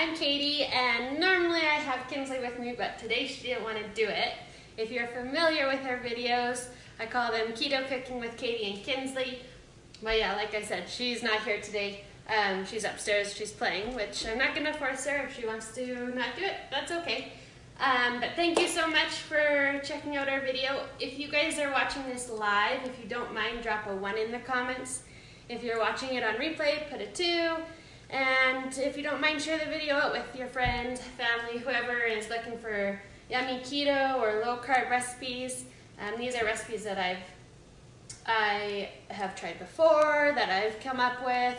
I'm Katie, and normally I have Kinsley with me, but today she didn't want to do it. If you're familiar with her videos, I call them Keto Cooking with Katie and Kinsley. But yeah, like I said, she's not here today. She's upstairs, she's playing, which I'm not going to force her. If she wants to not do it, that's okay. But thank you so much for checking out our video. If you guys are watching this live, if you don't mind, drop a 1 in the comments. If you're watching it on replay, put a 2. And if you don't mind, share the video out with your friend, family, whoever is looking for yummy keto or low carb recipes. These are recipes that I have tried before, that I've come up with,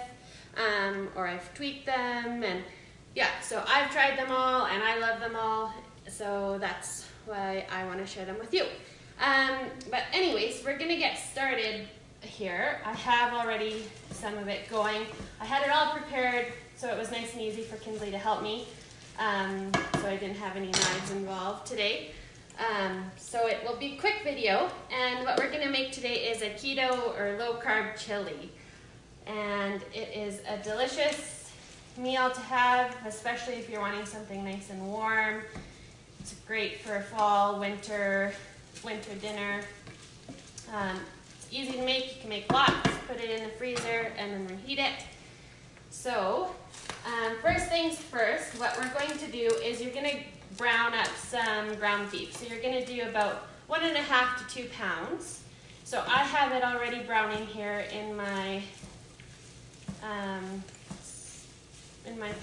or I've tweaked them, and yeah, so I've tried them all and I love them all, so that's why I want to share them with you. But anyways, we're gonna get started here. I have already some of it going. I had it all prepared, so it was nice and easy for Kinsley to help me, so I didn't have any knives involved today. So it will be a quick video, and what we're going to make today is a keto or low carb chili, and it is a delicious meal to have, especially if you're wanting something nice and warm. It's great for fall, winter dinner. It's easy to make. You can make lots, put it in the freezer, and then reheat it. So first things first, what we're going to do is you're going to brown up some ground beef. So you're going to do about 1.5 to 2 pounds. So I have it already browning here in my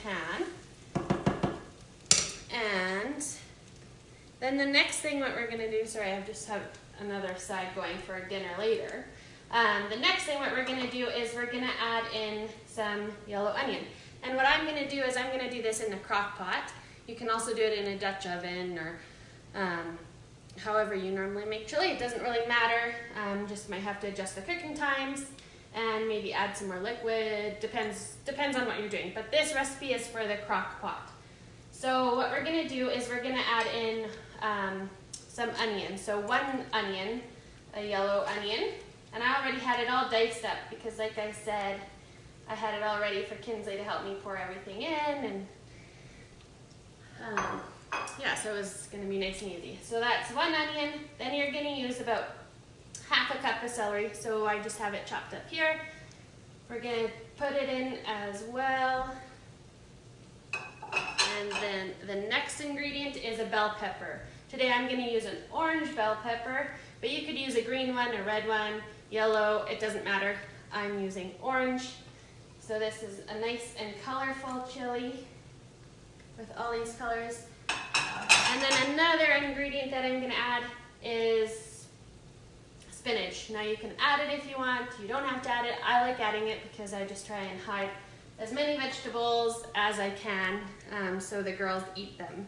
pan. And then the next thing what we're going to do, sorry, I just have another side going for dinner later. The next thing what we're going to do is we're going to add in some yellow onion. And what I'm going to do is I'm going to do this in a crock pot. You can also do it in a Dutch oven or however you normally make chili. It doesn't really matter. Just might have to adjust the cooking times and maybe add some more liquid. Depends on what you're doing. But this recipe is for the crock pot. So what we're going to do is we're going to add in some onion. So 1 onion, a yellow onion. And I already had it all diced up because, like I said, I had it all ready for Kinsley to help me pour everything in. And yeah, so it was going to be nice and easy. So that's 1 onion. Then you're going to use about 1/2 cup of celery. So I just have it chopped up here. We're going to put it in as well. And then the next ingredient is a bell pepper. Today I'm going to use an orange bell pepper, but you could use a green one, a red one, yellow, it doesn't matter. I'm using orange. So this is a nice and colorful chili with all these colors. And then another ingredient that I'm going to add is spinach. Now you can add it if you want. You don't have to add it. I like adding it because I just try and hide as many vegetables as I can so the girls eat them.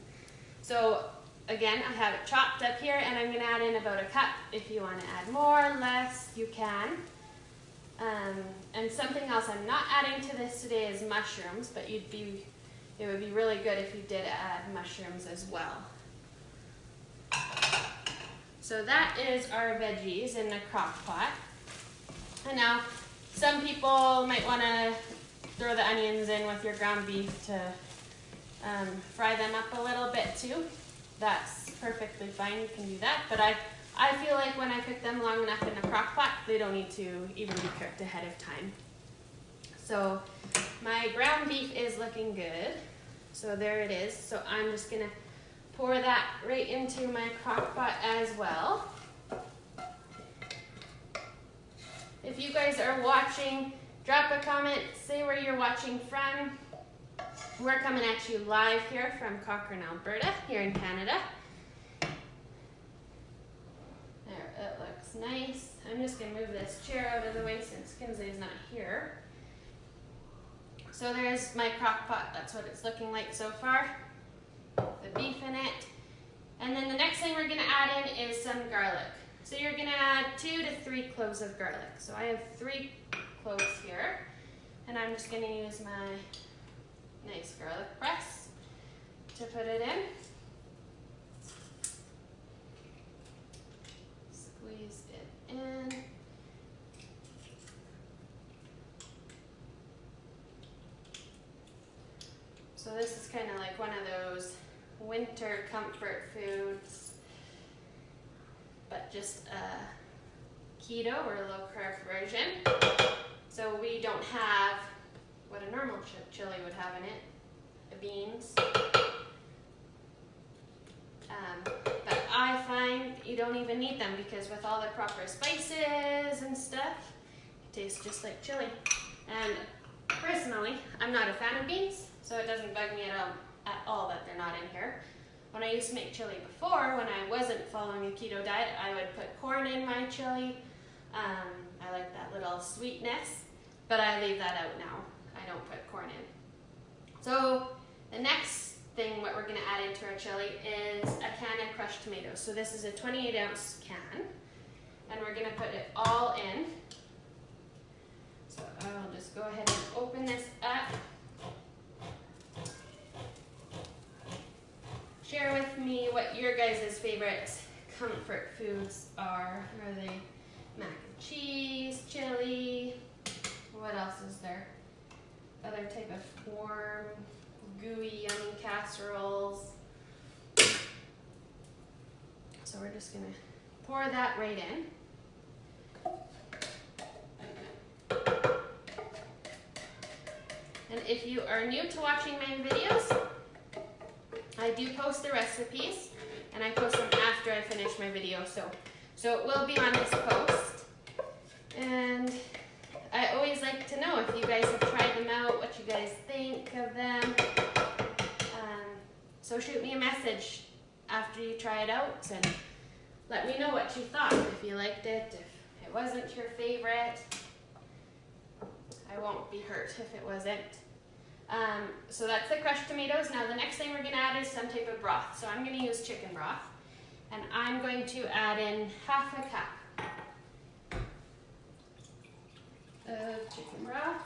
So again, I have it chopped up here, and I'm going to add in about 1 cup. If you want to add more, less, you can. And something else I'm not adding to this today is mushrooms, but it would be really good if you did add mushrooms as well. So that is our veggies in the crock pot. And now some people might want to throw the onions in with your ground beef to fry them up a little bit too. That's perfectly fine, you can do that. But I feel like when I cook them long enough in the crock pot, they don't need to even be cooked ahead of time. So my ground beef is looking good. So there it is. So I'm just going to pour that right into my crock pot as well. If you guys are watching, drop a comment, say where you're watching from. We're coming at you live here from Cochrane, Alberta, here in Canada. There, it looks nice. I'm just going to move this chair out of the way since Kinsley's not here. So there's my crock pot. That's what it's looking like so far. The beef in it. And then the next thing we're going to add in is some garlic. So you're going to add 2 to 3 cloves of garlic. So I have 3 cloves here. And I'm just going to use my nice garlic press to put it in. Squeeze it in. So this is kind of like one of those winter comfort foods, but just a keto or a low carb version. So we don't have what a normal chili would have in it, the beans. But I find you don't even need them because with all the proper spices and stuff, it tastes just like chili. And personally, I'm not a fan of beans, so it doesn't bug me at all that they're not in here. When I used to make chili before, when I wasn't following a keto diet, I would put corn in my chili. I like that little sweetness, but I leave that out now. I don't put corn in. So the next thing what we're going to add into our chili is a can of crushed tomatoes. So this is a 28-ounce can, and we're going to put it all in. So I'll just go ahead and open this up. Share with me what your guys' favorite comfort foods are. Are they mac and cheese, chili? What else is there? Other type of warm, gooey, yummy casseroles. So we're just gonna pour that right in. And if you are new to watching my videos, I do post the recipes, and I post them after I finish my video, so it will be on this post. And I always like to know if you guys have tried them out, what you guys think of them. So shoot me a message after you try it out and let me know what you thought, if you liked it, if it wasn't your favorite. I won't be hurt if it wasn't. So that's the crushed tomatoes. Now the next thing we're going to add is some type of broth. So I'm going to use chicken broth, and I'm going to add in half a cup of chicken broth.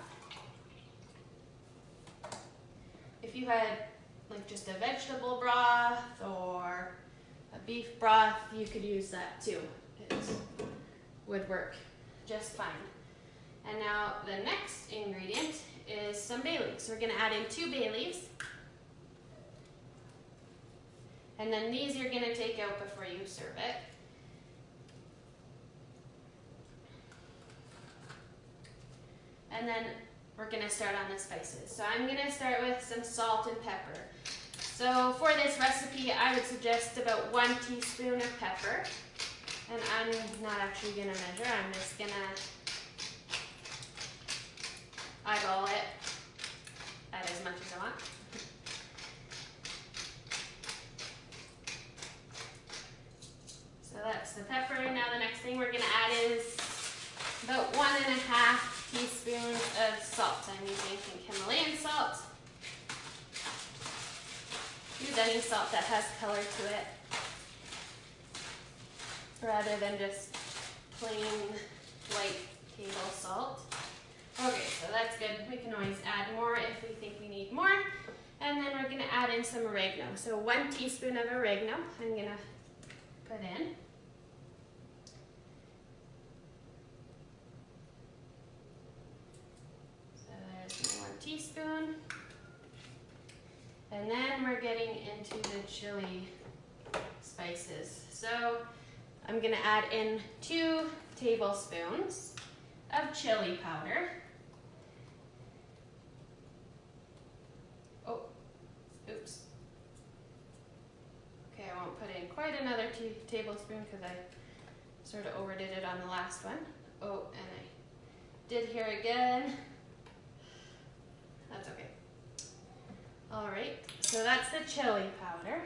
If you had like just a vegetable broth or a beef broth, you could use that too. It would work just fine. And now the next ingredient is some bay leaves. So we're going to add in 2 bay leaves. And then these you're going to take out before you serve it. And then we're going to start on the spices. So I'm going to start with some salt and pepper. So for this recipe, I would suggest about 1 teaspoon of pepper. And I'm not actually going to measure, I'm just going to eyeball it at as much as I want. So that's the pepper. Now the next thing we're going to add is about 1.5 teaspoons of salt. I'm using pink Himalayan salt. Use any salt that has color to it, rather than just plain white table salt. Okay, so that's good. We can always add more if we think we need more. And then we're going to add in some oregano. So 1 teaspoon of oregano I'm going to put in. So there's 1 teaspoon. And then we're getting into the chili spices. So I'm going to add in 2 tablespoons of chili powder. Oh, oops. Okay, I won't put in quite another tablespoon because I sort of overdid it on the last one. Oh, and I did here again. That's okay. All right, so that's the chili powder.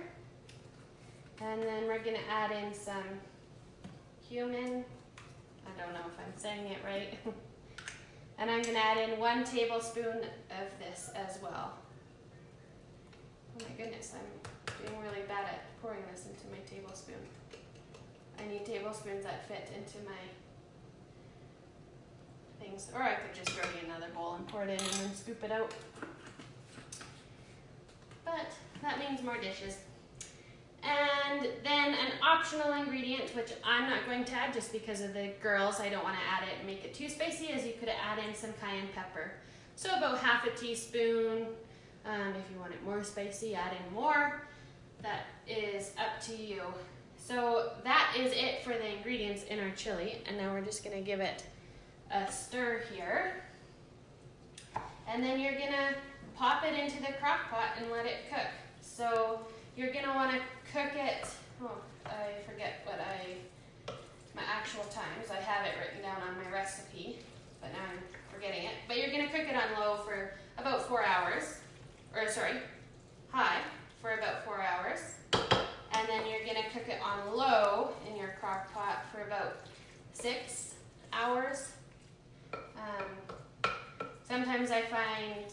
And then we're going to add in some cumin. I don't know if I'm saying it right. And I'm going to add in 1 tablespoon of this as well. Oh my goodness, I'm doing really bad at pouring this into my tablespoon. I need tablespoons that fit into my things. Or I could just throw you another bowl and pour it in and then scoop it out. But that means more dishes. And then an optional ingredient, which I'm not going to add just because of the girls, I don't want to add it and make it too spicy, is you could add in some cayenne pepper. So about half a teaspoon. If you want it more spicy, add in more. That is up to you. So that is it for the ingredients in our chili. And now we're just gonna give it a stir here. And then you're gonna pop it into the crock pot and let it cook. So you're gonna wanna cook it, oh, I forget what my actual times. I have it written down on my recipe, but now I'm forgetting it. But you're gonna cook it on low for about 4 hours, or sorry, high for about 4 hours. And then you're gonna cook it on low in your crock pot for about 6 hours. Sometimes I find,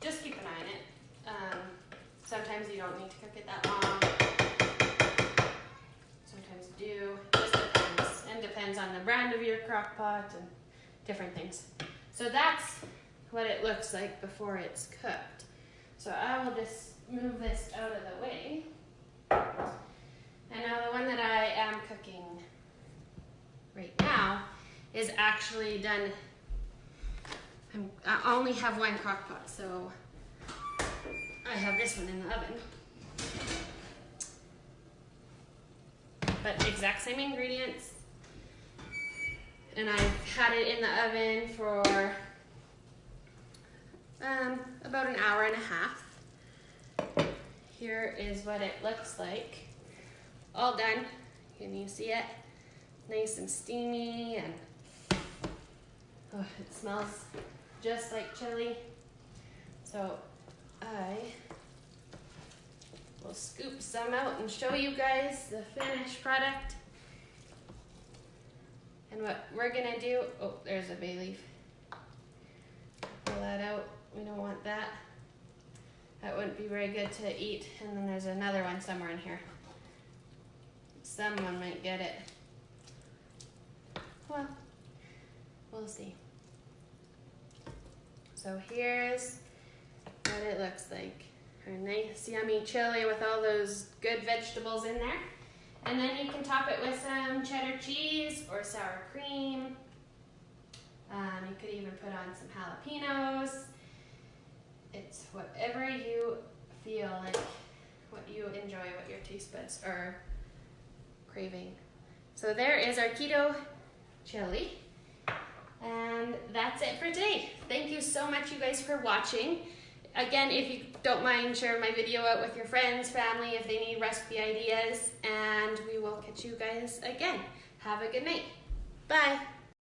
just keep an eye on it. Sometimes you don't need to cook it that long. Sometimes you do, just depends. And depends on the brand of your crock pot and different things. So that's what it looks like before it's cooked. So I will just move this out of the way. And now the one that I am cooking right now is actually done. I only have one crock pot, so I have this one in the oven. But exact same ingredients. And I've had it in the oven for about an hour and a half. Here is what it looks like. All done. Can you see it? Nice and steamy, and oh, it smells just like chili. So I will scoop some out and show you guys the finished product. And what we're gonna do, oh, there's a bay leaf. Pull that out, we don't want that. That wouldn't be very good to eat. And then there's another one somewhere in here. Someone might get it. Well, we'll see. So here's what it looks like. A nice yummy chili with all those good vegetables in there. And then you can top it with some cheddar cheese or sour cream. You could even put on some jalapenos. It's whatever you feel like, what you enjoy, what your taste buds are craving. So there is our keto chili. And that's it for today. Thank you so much, you guys, for watching. Again, if you don't mind, share my video out with your friends, family, if they need recipe ideas. And we will catch you guys again. Have a good night. Bye.